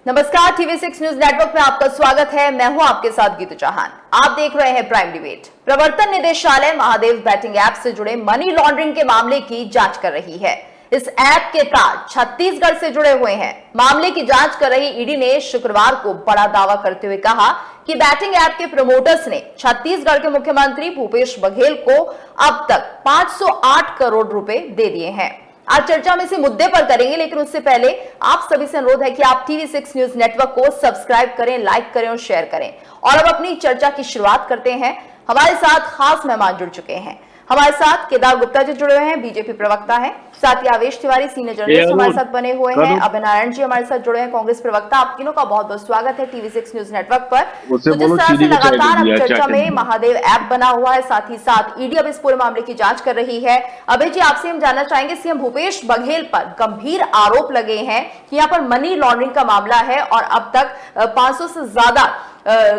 नमस्कार, TV6 news network में आपका स्वागत है। मैं हूं आपके साथ गीतू चौहान। आप देख रहे हैं प्राइम डिबेट। प्रवर्तन निदेशालय महादेव बैटिंग ऐप से जुड़े मनी लॉन्ड्रिंग के मामले की जांच कर रही है। इस ऐप के तार छत्तीसगढ़ से जुड़े हुए हैं। मामले की जांच कर रही ईडी ने शुक्रवार को बड़ा दावा करते हुए कहा कि बैटिंग ऐप के प्रमोटर्स ने छत्तीसगढ़ के मुख्यमंत्री भूपेश बघेल को अब तक 508 करोड़ रुपए दे दिए हैं। आज चर्चा में इसी मुद्दे पर करेंगे, लेकिन उससे पहले आप सभी से अनुरोध है कि आप TV6 न्यूज नेटवर्क को सब्सक्राइब करें, लाइक करें और शेयर करें। और अब अपनी चर्चा की शुरुआत करते हैं। हमारे साथ खास मेहमान जुड़ चुके हैं। हमारे साथ केदार गुप्ता जी जुड़े हुए हैं, बीजेपी प्रवक्ता हैं। साथ ही आवेश तिवारी सीनियर जर्नलिस्ट हमारे साथ बने हुए हैं। अभय नारायण जी हमारे साथ जुड़े हैं, कांग्रेस प्रवक्ता। आप तीनों का बहुत बहुत स्वागत है TV6 न्यूज नेटवर्क पर। तो जिस तरह से लगातार अब चर्चा में महादेव ऐप बना हुआ है, साथ ही साथ ईडी अब इस पूरे मामले की जांच कर रही है। अभय जी, आपसे हम जानना चाहेंगे, सीएम भूपेश बघेल पर गंभीर आरोप लगे हैं कि यहाँ पर मनी लॉन्ड्रिंग का मामला है और अब तक 500 से ज्यादा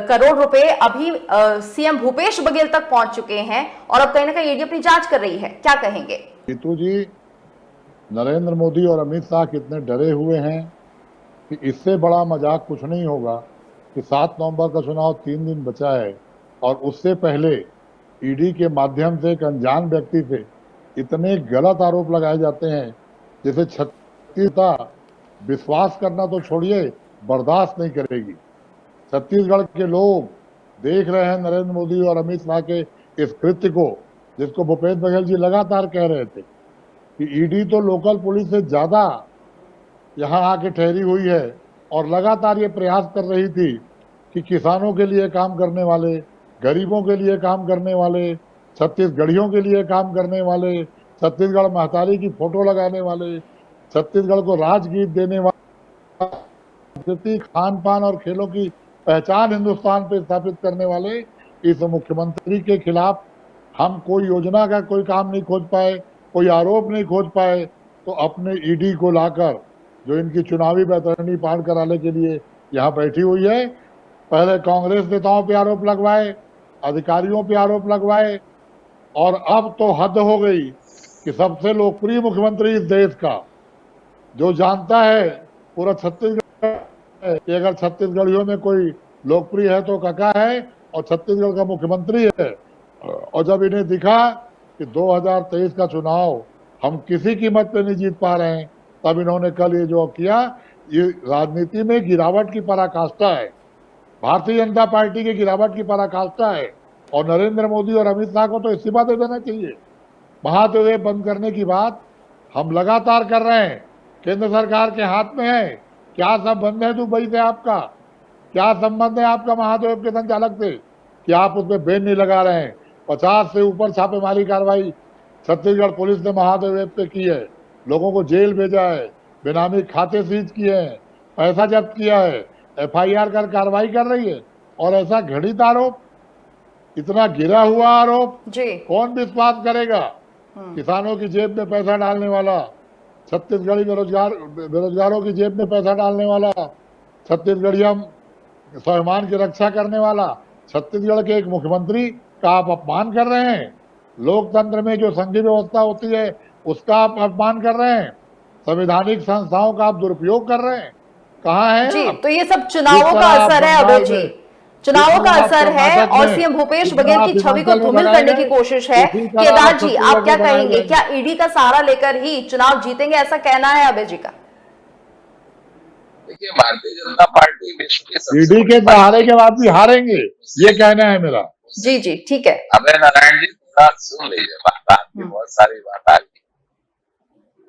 करोड़ रुपए अभी सीएम भूपेश बघेल तक पहुंच चुके हैं और अब कहीं ना कहीं ईडी अपनी जांच कर रही है। क्या कहेंगे? जीतू जी, नरेंद्र मोदी और अमित शाह कितने डरे हुए हैं कि इससे बड़ा मजाक कुछ नहीं होगा कि 7 नवंबर का चुनाव 3 दिन बचा है और उससे पहले ईडी के माध्यम से एक अनजान व्यक्ति से इतने गलत आरोप लगाए जाते हैं जिसे छत्तीसगढ़ विश्वास करना तो छोड़िए, बर्दाश्त नहीं करेगी। छत्तीसगढ़ के लोग देख रहे हैं नरेंद्र मोदी और अमित शाह के इस कृत्य को, जिसको भूपेश बघेल जी लगातार कह रहे थे कि ईडी तो लोकल पुलिस से ज्यादा यहाँ आके ठहरी हुई है और लगातार ये प्रयास कर रही थी कि किसानों के लिए काम करने वाले, गरीबों के लिए काम करने वाले, छत्तीसगढ़ियों के लिए काम करने वाले, छत्तीसगढ़ महतारी की फोटो लगाने वाले, छत्तीसगढ़ को राजगीत देने वाले, खान पान और खेलों की पहचान हिंदुस्तान पे स्थापित करने वाले इस मुख्यमंत्री के खिलाफ हम कोई योजना का कोई काम नहीं खोज पाए, कोई आरोप नहीं खोज पाए, तो अपने ईडी को लाकर जो इनकी चुनावी बैतरणी पार कराने के लिए यहाँ बैठी हुई है, पहले कांग्रेस नेताओं पे आरोप लगवाए, अधिकारियों पे आरोप लगवाए और अब तो हद हो गई कि सबसे लोकप्रिय मुख्यमंत्री इस देश का, जो जानता है पूरा छत्तीसगढ़ कि अगर छत्तीसगढ़ियों में कोई लोकप्रिय है तो काका है और छत्तीसगढ़ का मुख्यमंत्री है। और जब इन्हें दिखा कि 2023 का चुनाव हम किसी कीमत पे नहीं जीत पा रहे हैं, तब इन्होंने कल ये जो किया, ये राजनीति में गिरावट की पराकाष्ठा है, भारतीय जनता पार्टी की गिरावट की पराकाष्ठा है। और नरेंद्र मोदी और अमित शाह को तो इस्तीफा दे देना चाहिए। महादेव ऐप बंद करने की बात हम लगातार कर रहे हैं, केंद्र सरकार के हाथ में है। क्या संबंध है दुबई से आपका? क्या संबंध है आपका महादेव के संचालक से कि आप उसमें बैन नहीं लगा रहे हैं? 50 से ऊपर छापेमारी कार्रवाई छत्तीसगढ़ पुलिस ने महादेव ऐप पे की है, लोगों को जेल भेजा है, बेनामी खाते सीज किए हैं, पैसा जब्त किया है, FIR कर कार्रवाई कर रही है। और ऐसा घड़ित आरोप, इतना गिरा हुआ आरोप कौन विश्वास करेगा? किसानों की जेब में पैसा डालने वाला, छत्तीसगढ़ी बेरोजगारों की जेब में पैसा डालने वाला, छत्तीसगढ़िया स्वाभिमान की रक्षा करने वाला छत्तीसगढ़ के एक मुख्यमंत्री का आप अपमान कर रहे हैं। लोकतंत्र में जो संघीय व्यवस्था होती है उसका आप अपमान कर रहे हैं, संवैधानिक संस्थाओं का आप दुरुपयोग कर रहे हैं। कहाँ है जी? तो ये सब चुनावों का असर है अभय जी, चुनावों का असर है और सीएम भूपेश बघेल की छवि को धूमिल करने की कोशिश है। केदार जी, आप क्या कहेंगे? क्या ईडी का सहारा लेकर ही चुनाव जीतेंगे, ऐसा कहना है अभय जी का? देखिए, भारतीय जनता पार्टी विश्व के ईडी के सहारे के बाद भी हारेंगे, ये कहना है मेरा। जी जी, ठीक है। अभय नारायण जी, थोड़ा सुन लीजिए बात, आपकी बहुत सारी बात आ गई।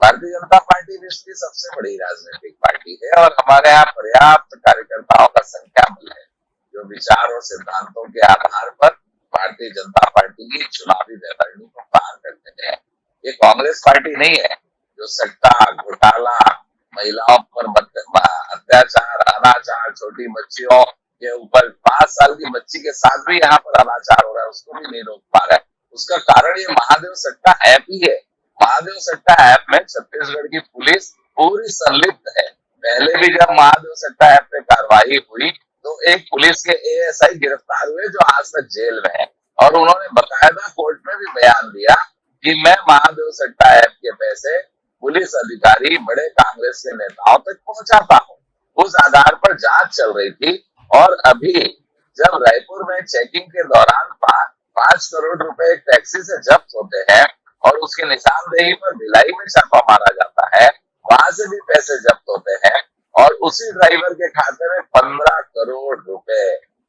भारतीय जनता पार्टी विश्व की सबसे बड़ी राजनीतिक पार्टी है और हमारे यहाँ पर्याप्त कार्यकर्ताओं का संख्या बल है जो विचार और सिद्धांतों के आधार पर भारतीय जनता पार्टी की चुनावी बैतरणी को पार करते हैं। ये कांग्रेस पार्टी नहीं है जो सट्टा, घोटाला, महिलाओं पर अत्याचार, अनाचार, छोटी बच्चियों के ऊपर 5 साल की बच्ची के साथ भी यहाँ पर अनाचार हो रहा है, उसको भी नहीं रोक पा रहा है। उसका कारण ये महादेव सट्टा ऐप ही है। महादेव सट्टा ऐप में छत्तीसगढ़ की पुलिस पूरी संलिप्त है। पहले भी जब महादेव सट्टा ऐप पे कार्रवाई हुई तो एक पुलिस के ASI गिरफ्तार हुए जो आज तक जेल में है और उन्होंने बकायदा कोर्ट में भी बयान दिया कि मैं महादेव सट्टा ऐप के पैसे पुलिस अधिकारी, बड़े कांग्रेस के नेताओं तक पहुंचाता हूं। उस आधार पर पर जांच चल रही थी। और अभी जब रायपुर में चेकिंग के दौरान 5 करोड़ रुपए एक टैक्सी से जब्त होते हैं और उसकी निशानदेही पर भिलाई में छापा मारा जाता है, वहां से भी पैसे जब्त होते हैं और उसी ड्राइवर के खाते में 15 करोड़ रुपए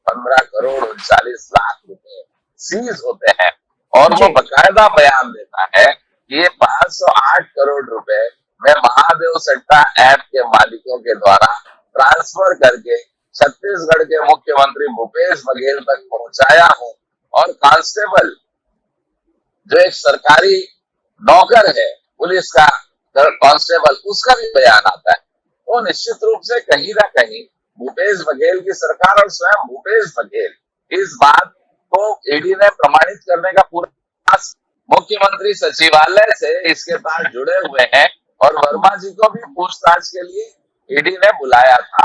15 करोड़ 39 लाख रुपए सीज होते हैं। और वो बकायदा बयान देता है कि ये 508 करोड़ रुपए मैं महादेव सट्टा ऐप के मालिकों के द्वारा ट्रांसफर करके छत्तीसगढ़ के मुख्यमंत्री भूपेश बघेल तक पहुंचाया हूं। और कांस्टेबल जो एक सरकारी नौकर है, पुलिस का कांस्टेबल, उसका भी बयान आता है। वो निश्चित रूप से कहीं ना कहीं भूपेश बघेल की सरकार और स्वयं भूपेश बघेल इस बात को ईडी ने प्रमाणित करने का पूरा मुख्यमंत्री सचिवालय से इसके साथ जुड़े हुए हैं और वर्मा जी को भी पूछताछ के लिए ईडी ने बुलाया था।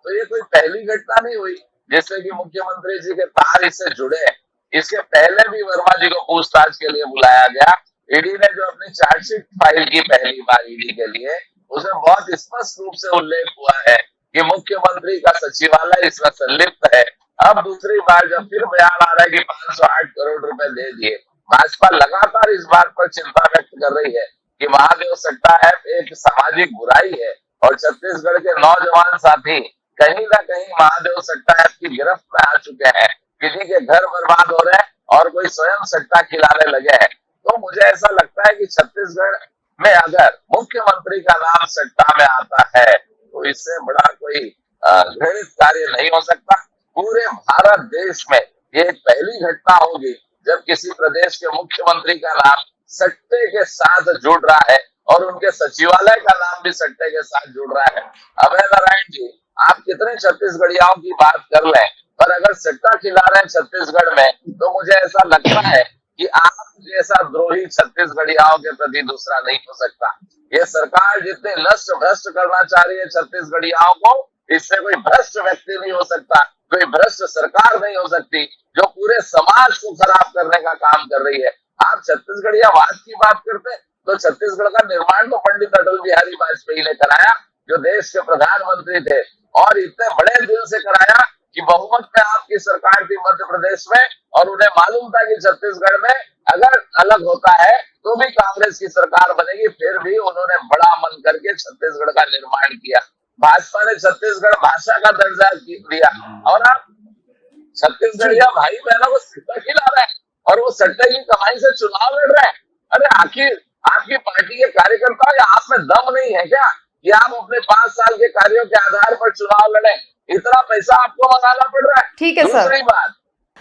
तो ये कोई पहली घटना नहीं हुई जिससे कि मुख्यमंत्री जी के तार इससे जुड़े। इसके पहले भी वर्मा जी को पूछताछ के लिए बुलाया गया। ईडी ने जो अपनी चार्जशीट फाइल की पहली बार ईडी के लिए, उसमें बहुत स्पष्ट रूप से उल्लेख हुआ है कि मुख्यमंत्री का सचिवालय इसमें संलिप्त है। अब दूसरी बार जब फिर बयान आ रहा है कि 508 करोड़ रुपए दे दिए, भाजपा लगातार इस बात पर चिंता व्यक्त कर रही है कि महादेव सट्टा ऐप एक सामाजिक बुराई है और छत्तीसगढ़ के नौजवान साथी कहीं ना कहीं महादेव सट्टा ऐप की गिरफ्त में आ चुके हैं। किसी के घर बर्बाद हो रहे हैं और कोई स्वयं सट्टा खिलाने लगे हैं। तो मुझे ऐसा लगता है कि छत्तीसगढ़ में अगर मुख्यमंत्री का नाम सट्टा में आता है तो इससे बड़ा कोई घृणित कार्य नहीं हो सकता। पूरे भारत देश में ये एक पहली घटना होगी जब किसी प्रदेश के मुख्यमंत्री का नाम सट्टे के साथ जुड़ रहा है और उनके सचिवालय का नाम भी सट्टे के साथ जुड़ रहा है। अभय नारायण जी, आप कितने छत्तीसगढ़ियाओं की बात कर लें, पर अगर सट्टा खिला रहे हैं छत्तीसगढ़ में तो मुझे ऐसा लगता है कि आप जैसा द्रोही छत्तीसगढ़ियाओं के प्रति दूसरा नहीं हो सकता। ये सरकार जितने नष्ट भ्रष्ट करना चाह रही है छत्तीसगढ़ियाओं को, इससे कोई भ्रष्ट व्यक्ति नहीं हो सकता, कोई भ्रष्ट सरकार नहीं हो सकती जो पूरे समाज को खराब करने का काम कर रही है। आप छत्तीसगढ़ियावाद की बात करते तो छत्तीसगढ़ का निर्माण तो पंडित अटल बिहारी वाजपेयी ने कराया, जो देश के प्रधानमंत्री थे, और इतने बड़े दिल से कराया कि बहुमत में आपकी सरकार थी मध्य प्रदेश में और उन्हें मालूम था कि छत्तीसगढ़ में अगर अलग होता है तो भी कांग्रेस की सरकार बनेगी। फिर भी उन्होंने बड़ा मन करके छत्तीसगढ़ का निर्माण किया। भाजपा ने छत्तीसगढ़ भाषा का दर्जा दिया और आप छत्तीसगढ़िया भाई बहनों को सट्टा खिला रहे हैं और वो सट्टे की कमाई से चुनाव लड़ रहे हैं। अरे आखिर आपकी पार्टी के कार्यकर्ता या आप में दम नहीं है क्या कि आप अपने 5 साल के कार्यों के आधार पर चुनाव लड़े? इतना पैसा आपको मंगाना पड़ रहा है। ठीक है सर। दूसरी बात,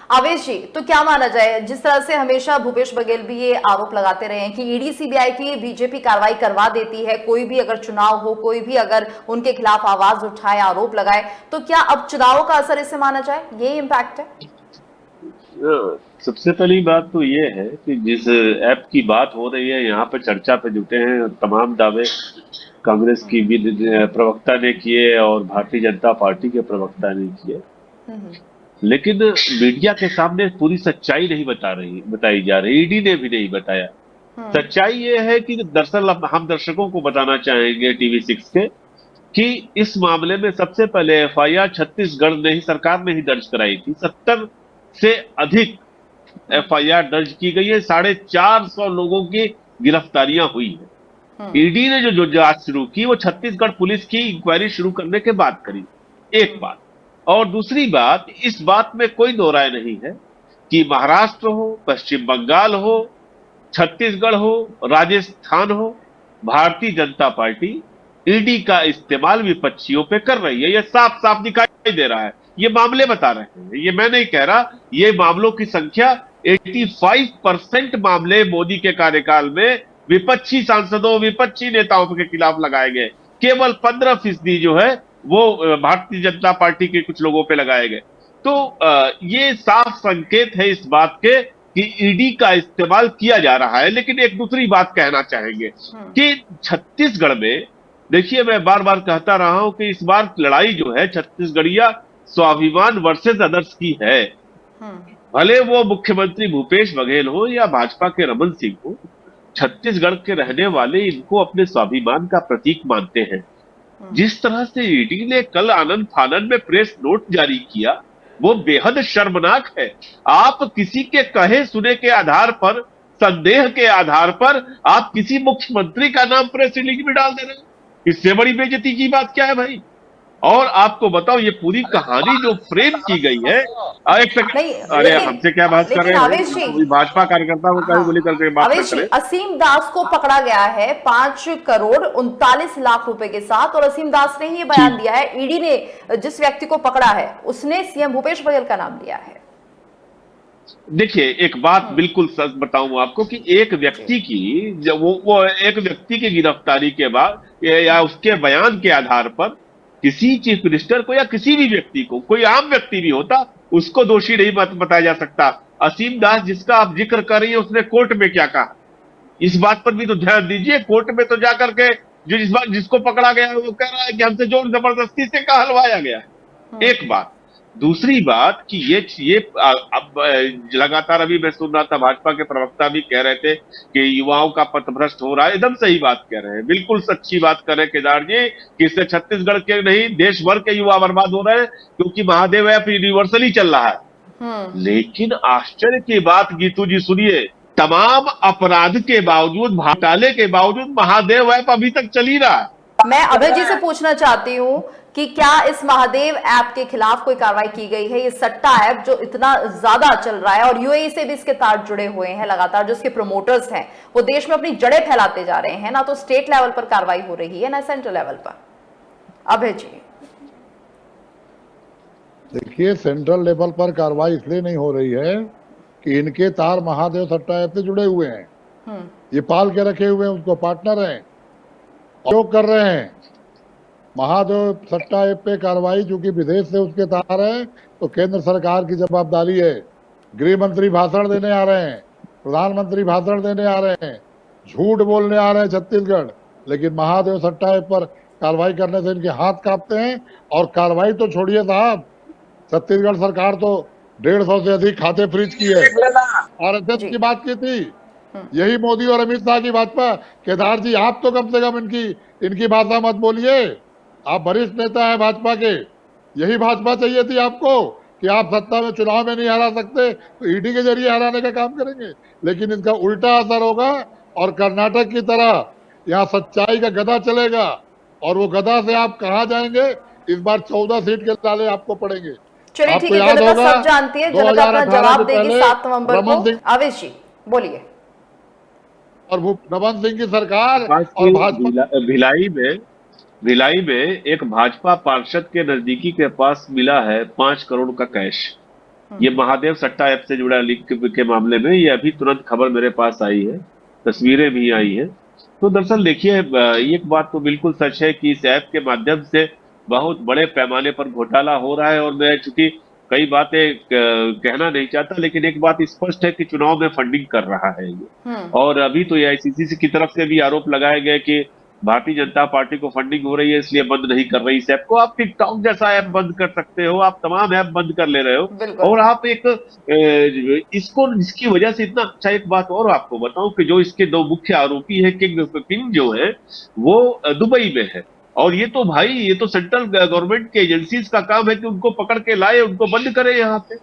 आवेश जी, तो क्या माना जाए, जिस तरह से हमेशा भूपेश बघेल भी ये आरोप लगाते रहे हैं कि ईडी सीबीआई की बीजेपी कार्रवाई करवा देती है, कोई भी अगर चुनाव हो, कोई भी अगर उनके खिलाफ आवाज उठाए, आरोप लगाए, तो क्या अब चुनावों का असर इससे माना जाए, ये इम्पैक्ट है? सबसे पहली बात तो ये है कि जिस ऐप की बात हो रही है, यहाँ पे चर्चा पे जुटे हैं तमाम दावे कांग्रेस की भी प्रवक्ता ने किए और भारतीय जनता पार्टी के प्रवक्ता ने किए, लेकिन मीडिया के सामने पूरी सच्चाई नहीं बताई जा रही। ईडी ने भी नहीं बताया। सच्चाई ये है कि दरअसल हम दर्शकों को बताना चाहेंगे TV6 के कि इस मामले में सबसे पहले FIR छत्तीसगढ़ ने ही, सरकार ने ही दर्ज कराई थी। 70 से अधिक FIR दर्ज की गई है, 450 लोगों की गिरफ्तारियां हुई है। ईडी ने जो जांच शुरू की वो छत्तीसगढ़ पुलिस की इंक्वायरी शुरू करने के बाद करी, एक बात। और दूसरी बात, इस बात में कोई दो राय नहीं है कि महाराष्ट्र हो, पश्चिम बंगाल हो, छत्तीसगढ़ हो, राजस्थान हो, भारतीय जनता पार्टी ईडी का इस्तेमाल विपक्षियों पे कर रही है। ये साफ साफ दिखाई दे रहा है। ये मामले बता रहे हैं, ये मैं नहीं कह रहा। ये मामलों की संख्या 85% मामले मोदी के कार्यकाल में विपक्षी सांसदों, विपक्षी नेताओं के खिलाफ लगाए गए। केवल 15% जो है वो भारतीय जनता पार्टी के कुछ लोगों पे लगाए गए। तो ये साफ संकेत है इस बात के कि ईडी का इस्तेमाल किया जा रहा है। लेकिन एक दूसरी बात कहना चाहेंगे कि छत्तीसगढ़ में, देखिए मैं बार बार कहता रहा हूं कि इस बार लड़ाई जो है छत्तीसगढ़िया स्वाभिमान वर्सेस अदर्स की है। भले वो मुख्यमंत्री भूपेश बघेल हो या भाजपा के रमन सिंह हो, छत्तीसगढ़ के रहने वाले इनको अपने स्वाभिमान का प्रतीक मानते हैं। जिस तरह से ईडी ने कल आनंद फानन में प्रेस नोट जारी किया वो बेहद शर्मनाक है। आप किसी के कहे सुने के आधार पर, संदेह के आधार पर आप किसी मुख्यमंत्री का नाम प्रेस रिलीज में डाल दे रहे हैं। इससे बड़ी बेइज्जती की बात क्या है भाई? और आपको बताओ ये पूरी कहानी जो फ्रेम की गई है, एक सेकंड, नहीं, अरे हमसे क्या बात कर रहे हैं? आवेश जी, कोई भाजपा कार्यकर्ता को कहीं गोली करके बात आवेश न जी, करे। असीम दास को पकड़ा गया है 5 करोड़ 39 लाख रुपए के साथ, और असीम दास ने ही ये बयान दिया है, ईडी ने जिस व्यक्ति को पकड़ा है उसने सीएम भूपेश बघेल का नाम लिया है। देखिए एक बात बिल्कुल सच बताऊं आपको कि एक व्यक्ति की जब वो एक व्यक्ति की गिरफ्तारी के बाद या उसके बयान के आधार पर किसी चीफ मिनिस्टर को या किसी भी व्यक्ति को, कोई आम व्यक्ति भी होता, उसको दोषी नहीं बताया जा सकता। असीम दास जिसका आप जिक्र कर रही है उसने कोर्ट में क्या कहा, इस बात पर भी तो ध्यान दीजिए। कोर्ट में तो जाकर के जो जिसको पकड़ा गया है वो कह रहा है कि हमसे जोर जबरदस्ती से कहलवाया गया है। एक बात। दूसरी बात कि ये अब लगातार अभी मैं सुन रहा था भाजपा के प्रवक्ता भी कह रहे थे कि युवाओं का पथभ्रष्ट हो रहा है। एकदम सही बात कह रहे हैं, बिल्कुल सच्ची बात कर रहे हैं केदार जी कि इससे छत्तीसगढ़ के नहीं देश भर के युवा बर्बाद हो रहे हैं, क्योंकि महादेव ऐप यूनिवर्सली चल रहा है। लेकिन आश्चर्य की बात गीतू जी सुनिए, तमाम अपराध के बावजूद, घोटाले के बावजूद महादेव ऐप अभी तक चल ही रहा है। मैं अभय जी से पूछना चाहती हूँ कि क्या इस महादेव ऐप के खिलाफ कोई कार्रवाई की गई है? ये सट्टा ऐप जो इतना ज्यादा चल रहा है और यूएई से भी इसके तार जुड़े हुए हैं लगातार, जो इसके प्रमोटर्स हैं वो देश में अपनी जड़ें फैलाते जा रहे हैं, ना तो स्टेट लेवल पर कार्रवाई हो रही है ना सेंट्रल लेवल पर। अभय जी देखिए, सेंट्रल लेवल पर कार्रवाई इसलिए नहीं हो रही है कि इनके तार महादेव सट्टा ऐप से जुड़े हुए हैं, ये पाल के रखे हुए हैं, उसको पार्टनर हैं, उपयोग कर रहे हैं। महादेव सट्टा ऐप पे कार्रवाई चूंकि विदेश से उसके तार है तो केंद्र सरकार की जवाबदारी है। गृह मंत्री भाषण देने आ रहे हैं, प्रधानमंत्री भाषण देने आ रहे हैं, झूठ बोलने आ रहे हैं छत्तीसगढ़, लेकिन महादेव सट्टा ऐप पर कार्रवाई करने से इनके हाथ कांपते हैं। और कार्रवाई तो छोड़िए साहब, छत्तीसगढ़ सरकार तो 150 से अधिक खाते फ्रीज किए। आरएसएस की बात की थी, यही मोदी और अमित शाह की भाजपा। केदार जी आप तो कम से कम इनकी भाषा मत बोलिए, आप वरिष्ठ नेता है भाजपा के। यही भाजपा चाहिए थी आपको कि आप सत्ता में चुनाव में नहीं हरा सकते तो ईडी के जरिए हराने का काम करेंगे, लेकिन इसका उल्टा असर होगा और कर्नाटक की तरह यहाँ सच्चाई का गधा चलेगा। और वो गधा से आप कहाँ जाएंगे? इस बार 14 सीट के लाले आपको पड़ेंगे। चलिए ठीक है, जनता सब जानती है, जनता अपना जवाब देगी 7 नवंबर को। आवेश जी बोलिए। और रमन सिंह की सरकार और भाजपा भिलाई में एक भाजपा पार्षद के नजदीकी के पास मिला है 5 करोड़ का कैश। ये महादेव सट्टा ऐप से जुड़ा लीक के मामले में ये अभी तुरंत खबर मेरे पास आई है, तस्वीरें भी आई हैं। तो दरअसल देखिए एक बात तो बिल्कुल सच है कि इस ऐप के माध्यम से बहुत बड़े पैमाने पर घोटाला हो रहा है। और मैं चूंकि कई बातें कहना नहीं चाहता, लेकिन एक बात स्पष्ट है कि चुनाव में फंडिंग कर रहा है ये। और अभी तो एआईसीसी की तरफ से भी आरोप लगाए गए कि भारतीय जनता पार्टी को फंडिंग हो रही है इसलिए बंद नहीं कर रही इस ऐप को। आप टिकटॉक जैसा ऐप बंद कर सकते हो, आप तमाम ऐप बंद कर ले रहे हो, और आप एक इसको जिसकी वजह से इतना अच्छा। एक बात और आपको बताऊं कि जो इसके 2 मुख्य आरोपी है, किंग जो है वो दुबई में है। और ये तो भाई ये तो सेंट्रल गवर्नमेंट के एजेंसीज का काम है कि उनको पकड़ के लाए, उनको बंद करे। यहाँ पे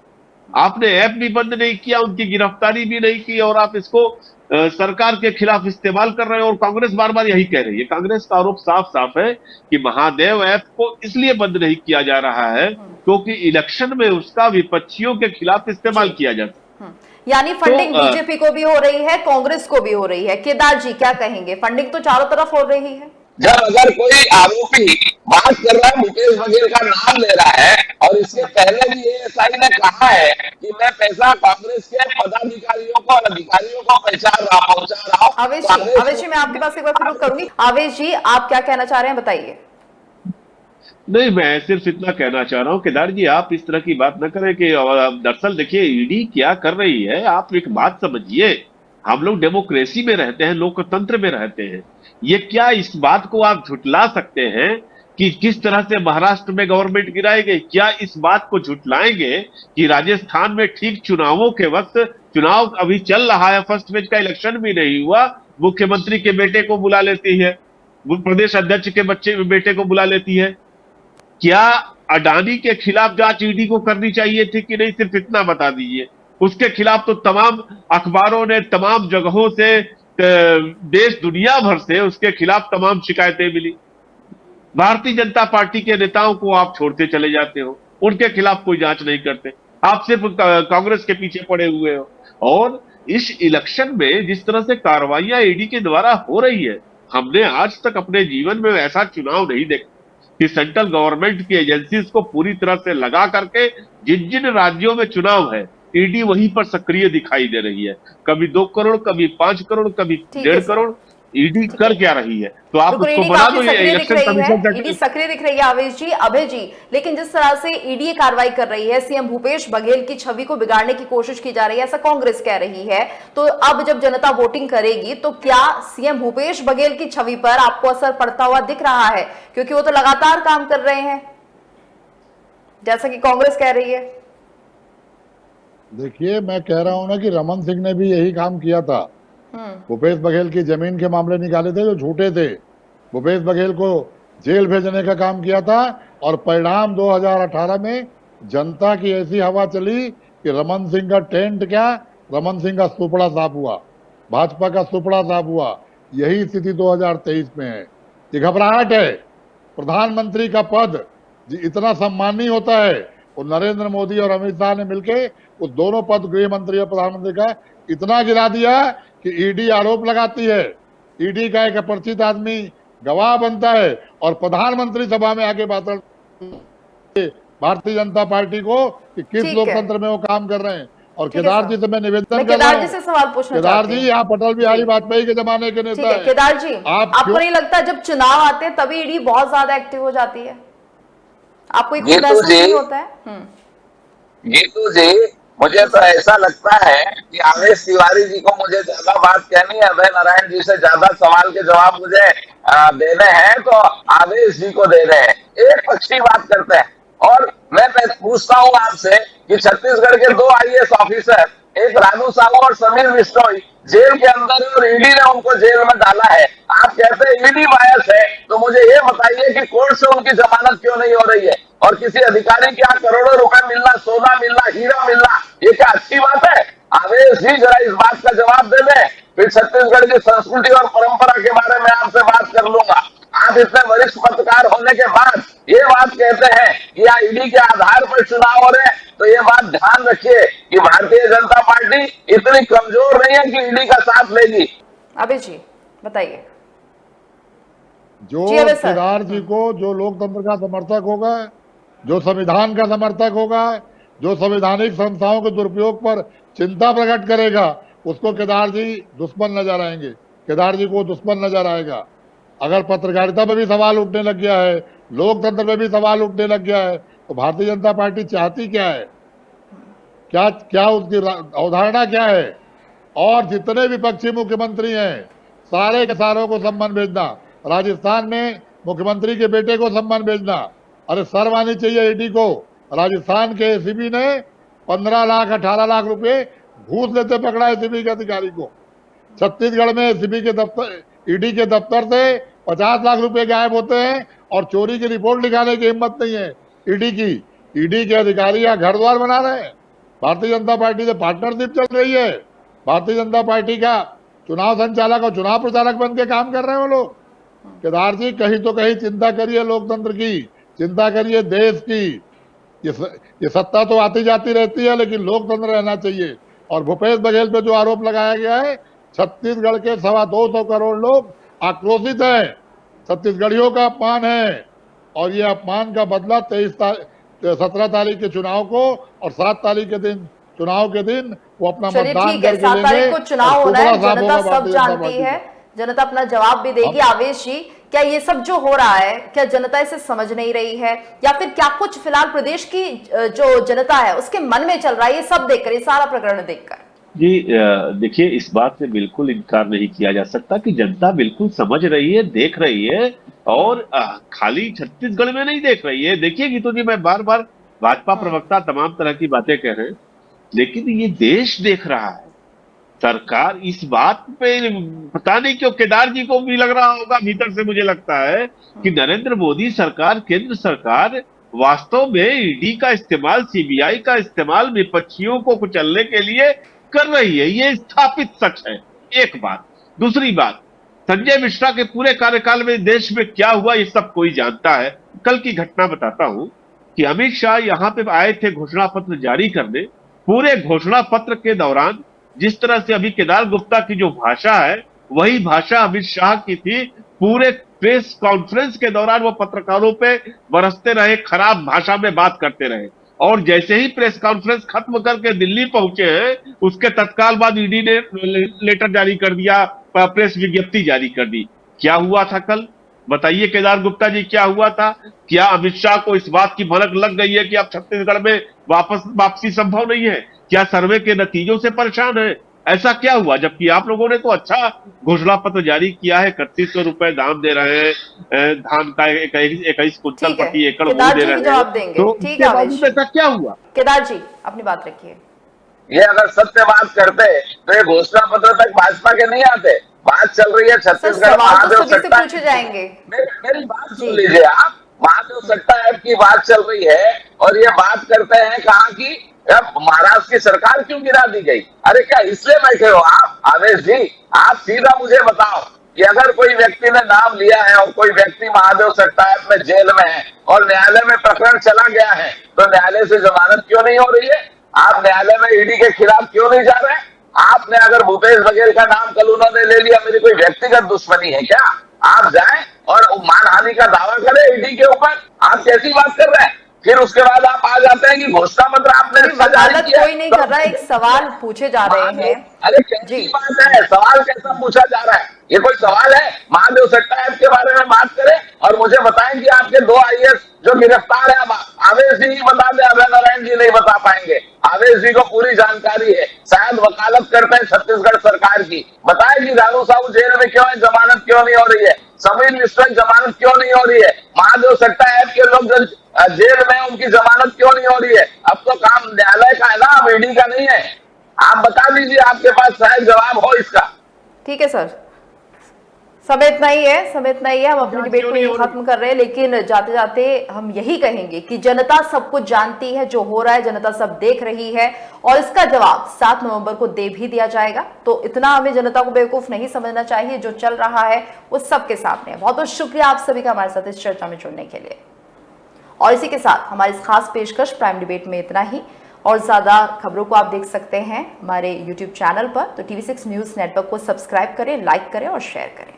आपने ऐप भी बंद नहीं किया, उनकी गिरफ्तारी भी नहीं की, और आप इसको सरकार के खिलाफ इस्तेमाल कर रहे हो। और कांग्रेस बार बार यही कह रही है, कांग्रेस का आरोप साफ साफ है कि महादेव ऐप को इसलिए बंद नहीं किया जा रहा है क्योंकि इलेक्शन में उसका विपक्षियों के खिलाफ इस्तेमाल किया जाता है। यानी फंडिंग बीजेपी को भी हो रही है, कांग्रेस को भी हो रही है। केदार जी क्या कहेंगे? फंडिंग तो चारों तरफ हो रही है। जब अगर कोई आरोपी बात कर रहा है, भूपेश बघेल का नाम ले रहा है, और इसके पहले भी एएसआई ने कहा है कि मैं पैसा कांग्रेस के पदाधिकारियों को और अधिकारियों को पहुंचा रहा हूं। आवेश जी मैं आपके पास एक बार फिर करूंगी। आवेश जी आप क्या कहना चाह रहे हैं, बताइए। नहीं, मैं सिर्फ इतना कहना चाह रहा हूँ केदार जी, आप इस तरह की बात न करें कि दरअसल देखिए ईडी क्या कर रही है। आप एक बात समझिए, हम लोग डेमोक्रेसी में रहते हैं, लोकतंत्र में रहते हैं। ये क्या इस बात को आप झुटला सकते हैं कि किस तरह से महाराष्ट्र में गवर्नमेंट गिराई गई? क्या इस बात को झुटलाएंगे कि राजस्थान में ठीक चुनावों के वक्त, चुनाव अभी चल रहा है, फर्स्ट फेज का इलेक्शन भी नहीं हुआ, मुख्यमंत्री के बेटे को बुला लेती है वो प्रदेश अध्यक्ष के बेटे को बुला लेती है। क्या अडानी के खिलाफ जांच ईडी को करनी चाहिए थी कि नहीं, सिर्फ इतना बता दीजिए। उसके खिलाफ तो तमाम अखबारों ने, तमाम जगहों से, देश दुनिया भर से उसके खिलाफ तमाम शिकायतें मिली। भारतीय जनता पार्टी के नेताओं को आप छोड़ते चले जाते हो, उनके खिलाफ कोई जांच नहीं करते, आप सिर्फ कांग्रेस के पीछे पड़े हुए हो। और इस इलेक्शन में जिस तरह से कार्रवाइयां ईडी के द्वारा हो रही है, हमने आज तक अपने जीवन में ऐसा चुनाव नहीं देखा कि सेंट्रल गवर्नमेंट की एजेंसीज को पूरी तरह से लगा करके जिन जिन राज्यों में चुनाव है, ईडी वहीं पर सक्रिय दिखाई दे रही है। कभी 2 करोड़, कभी 5 करोड़, कभी 1.5 करोड़। ईडी कर क्या रही है? तो आप बिल्कुल, उसको ईडी बना काफी दो ये सक्रिय दिख इलेक्शन रही कमीशन है, ईडी सक्रिय दिख रही है आवेश जी, अभय जी। लेकिन जिस तरह से ईडी कार्रवाई कर रही है, सीएम भूपेश बघेल की छवि को बिगाड़ने की कोशिश की जा रही है, ऐसा कांग्रेस कह रही है। तो अब जब जनता वोटिंग करेगी तो क्या सीएम भूपेश बघेल की छवि पर आपको असर पड़ता हुआ दिख रहा है? क्योंकि वो तो लगातार काम कर रहे हैं जैसा कि कांग्रेस कह रही है। देखिए, मैं कह रहा हूं ना कि रमन सिंह ने भी यही काम किया था। भूपेश बघेल की जमीन के मामले निकाले थे जो झूठे थे, भूपेश बघेल को जेल भेजने का काम किया था, और परिणाम 2018 में जनता की ऐसी हवा चली कि रमन सिंह का टेंट क्या, रमन सिंह का सुपड़ा साफ हुआ, भाजपा का सुपड़ा साफ हुआ। यही स्थिति 2023 में है। ये घबराहट है। प्रधानमंत्री का पद इतना सम्मानीय होता है, और नरेंद्र मोदी और अमित शाह ने मिलकर वो दोनों पद, गृह मंत्री और प्रधानमंत्री का, इतना गिरा दिया कि ईडी आरोप लगाती है, ईडी का एक अपरिचित आदमी गवाह बनता है, और प्रधानमंत्री सभा में आके बात भारतीय जनता पार्टी को कि किस लोकतंत्र में वो काम कर रहे हैं। और केदार जी से मैं निवेदन कर रहा हूं, से सवाल पूछना केदार जी, आप अटल बिहारी वाजपेयी के जमाने के नेता हैं। केदार जी, आपको नहीं लगता जब चुनाव आते हैं तभी ईडी बहुत ज्यादा एक्टिव हो जाती है? आपको एक महसूस नहीं होता है? गीतू जी, मुझे तो ऐसा लगता है कि आवेश तिवारी जी को मुझे ज्यादा बात कहनी है, अभय नारायण जी से ज्यादा सवाल के जवाब मुझे देने हैं, तो आवेश जी को दे रहे हैं। एक पक्षी बात करते हैं। और मैं पूछता हूँ आपसे कि छत्तीसगढ़ के 2 IAS ऑफिसर, एक रानू साहू और समीर बिश्नोई, जेल के अंदर है और ईडी ने उनको जेल में डाला है। आप कहते हैं ईडी बायस है, तो मुझे ये बताइए कि कोर्ट से उनकी जमानत क्यों नहीं हो रही है? और किसी अधिकारी के यहाँ करोड़ों रुपए मिलना, सोना मिलना, हीरा मिलना, ये क्या अच्छी बात है? आवेश जी जरा इस बात का जवाब दे दें, फिर छत्तीसगढ़ की संस्कृति और परंपरा के बारे में आपसे बात कर लूंगा। आप इतने वरिष्ठ पत्रकार होने के बाद ये बात कहते हैं कि या ईडी के आधार पर चुनाव हो रहे हैं, तो ये बात ध्यान रखिए कि भारतीय जनता पार्टी इतनी कमजोर नहीं है कि ईडी का साथ लेगी। अभी जी बताइए। जो केदार जी को, जो लोकतंत्र का समर्थक होगा, जो संविधान का समर्थक होगा, जो संवैधानिक संस्थाओं के दुरुपयोग पर चिंता प्रकट करेगा, उसको केदार जी दुश्मन नजर आएंगे, केदार जी को दुश्मन नजर आएगा। अगर पत्रकारिता में भी सवाल उठने लग गया है, लोकतंत्र में भी सवाल उठने लग गया है, तो भारतीय जनता पार्टी चाहती क्या है? क्या उसकी अवधारणा क्या है? और जितने विपक्षी मुख्यमंत्री हैं, सारे के सारों को सम्मान भेजना। राजस्थान में मुख्यमंत्री के बेटे को सम्मान भेजना। अरे शर्म आनी चाहिए ईडी को। राजस्थान के एसीबी ने 15 लाख 18 लाख रुपए घूस लेते पकड़ा एसीबी के अधिकारी को। छत्तीसगढ़ में एसीबी के दफ्तर, ईडी के दफ्तर से 50 लाख रुपए गायब होते हैं और चोरी की रिपोर्ट लिखाने की हिम्मत नहीं है ईडी की। ईडी के अधिकारी यहाँ घर द्वार बना रहे हैं। भारतीय जनता पार्टी से पार्टनरशिप चल रही है। भारतीय जनता पार्टी का चुनाव संचालक और चुनाव प्रचारक बन के काम कर रहे हैं वो लोग। केदार जी, कहीं तो कहीं चिंता करिए लोकतंत्र की, चिंता करिए देश की। ये सत्ता तो आती जाती रहती है, लेकिन लोकतंत्र रहना चाहिए। और भूपेश बघेल पे जो आरोप लगाया गया है, छत्तीसगढ़ के 225 करोड़ लोग आक्रोशित हैं। छत्तीसगढ़ियों का अपमान है, और ये अपमान का बदला 17 तारीख के चुनाव को और 7 तारीख के दिन, चुनाव के दिन वो अपना मतदान करके 7 तारीख को चुनाव होना है, जनता सब जानती है, जनता अपना जवाब भी देगी। आवेश जी, क्या ये सब जो हो रहा है, क्या जनता इसे समझ नहीं रही है, या फिर क्या कुछ फिलहाल प्रदेश की जो जनता है उसके मन में चल रहा है ये सब देखकर, ये सारा प्रकरण देखकर? जी देखिए, इस बात से बिल्कुल इनकार नहीं किया जा सकता कि जनता बिल्कुल समझ रही है, देख रही है, और खाली छत्तीसगढ़ में नहीं देख रही है। देखिए गीतू जी, मैं बार बार भाजपा प्रवक्ता तमाम तरह की बातें कह रहे हैं, लेकिन ये देश देख रहा है। सरकार इस बात पे, पता नहीं क्यों केदार जी को भी लग रहा होगा भीतर से, मुझे लगता है कि नरेंद्र मोदी सरकार, केंद्र सरकार वास्तव में ईडी का इस्तेमाल, सीबीआई का इस्तेमाल विपक्षियों को कुचलने के लिए कर रही है। ये स्थापित सच है। एक बात। दूसरी बात, संजय मिश्रा के पूरे कार्यकाल में देश में क्या हुआ ये सब कोई जानता है। कल की घटना बताता हूं कि अमित शाह यहां पे आए थे घोषणा पत्र जारी करने। पूरे घोषणा पत्र के दौरान जिस तरह से अभी केदार गुप्ता की जो भाषा है वही भाषा अमित शाह की थी। पूरे प्रेस कॉन्फ्रेंस के दौरान वो पत्रकारों पे बरसते रहे, खराब भाषा में बात करते रहे, और जैसे ही प्रेस कॉन्फ्रेंस खत्म करके दिल्ली पहुंचे हैं उसके तत्काल बाद ईडी ने लेटर जारी कर दिया, प्रेस विज्ञप्ति जारी कर दी। क्या हुआ था कल? बताइए केदार गुप्ता जी, क्या हुआ था? क्या अमित शाह को इस बात की भनक लग गई है कि अब छत्तीसगढ़ में वापसी संभव नहीं है? क्या सर्वे के नतीजों से परेशान है? ऐसा क्या हुआ? जबकि आप लोगों ने तो अच्छा घोषणा पत्र जारी किया है, 3100 रुपए दाम दे रहे हैं, धान का 21 कुंतल प्रति एकड़ वो दे रहे हैं। जवाब देंगे। तो ठीक है, ऐसा क्या हुआ? केदार जी अपनी बात रखिए। ये अगर सत्य बात करते तो ये घोषणा पत्र तक भाजपा के नहीं आते। बात चल रही है छत्तीसगढ़ महादेव सट्टा, पूछे जाएंगे। मेरी बात सुन लीजिए आप। महादेव सट्टा ऐप की बात चल रही है और ये बात करते हैं कहा कि महाराष्ट्र की सरकार क्यों गिरा दी गई। अरे क्या इसलिए बैठे हो आप? आवेश जी, आप सीधा मुझे बताओ कि अगर कोई व्यक्ति ने नाम लिया है और कोई व्यक्ति महादेव सट्टा ऐप में जेल में है और न्यायालय में प्रकरण चला गया है तो न्यायालय से जमानत क्यों नहीं हो रही है? आप न्यायालय में ईडी के खिलाफ क्यों नहीं जा रहे? आपने अगर भूपेश बघेल का नाम कल उन्होंने ले लिया, मेरी कोई व्यक्तिगत दुश्मनी है क्या? आप जाएं और मानहानि का दावा करें ईडी के ऊपर। आप कैसी बात कर रहे हैं? फिर उसके बाद आप आ जाते हैं कि घोषणा पत्र आपने वकालत कोई नहीं कर रहा है, एक सवाल पूछे जा रहे हैं। अरे कैसी बात है? सवाल कैसा पूछा जा रहा है? ये कोई सवाल है? महादेव सट्टा ऐप के बारे में बात करें और मुझे बताएं कि आपके 2 आईएएस जो गिरफ्तार है, आवेश जी ही बता दें, अभय नारायण जी नहीं बता पाएंगे। आवेश जी को पूरी जानकारी है, शायद वकालत करते हैं छत्तीसगढ़ सरकार की। बताएं कि रानू साहू जेल में क्यों है, जमानत क्यों नहीं हो रही है? समीर मिश्रा की जमानत क्यों नहीं हो रही है? महादेव सट्टा ऐप के लोग जेल में उनकी जमानत क्यों नहीं हो रही है? अब तो काम न्यायालय का है ना, अब ईडी का नहीं है। आप बता दीजिए, आपके पास शायद जवाब हो इसका। ठीक है सर, समय इतना ही है, हम अपनी डिबेट को यही खत्म कर रहे हैं। लेकिन जाते जाते हम यही कहेंगे कि जनता सब कुछ जानती है, जो हो रहा है जनता सब देख रही है और इसका जवाब 7 नवंबर को दे भी दिया जाएगा। तो इतना हमें जनता को बेवकूफ नहीं समझना चाहिए, जो चल रहा है वो सबके सामने है। बहुत बहुत शुक्रिया आप सभी का हमारे साथ इस चर्चा में जुड़ने के लिए। और इसी के साथ हमारी इस खास पेशकश प्राइम डिबेट में इतना ही। और ज्यादा खबरों को आप देख सकते हैं हमारे YouTube चैनल पर। तो TV6 न्यूज नेटवर्क को सब्सक्राइब करें, लाइक करें और शेयर करें।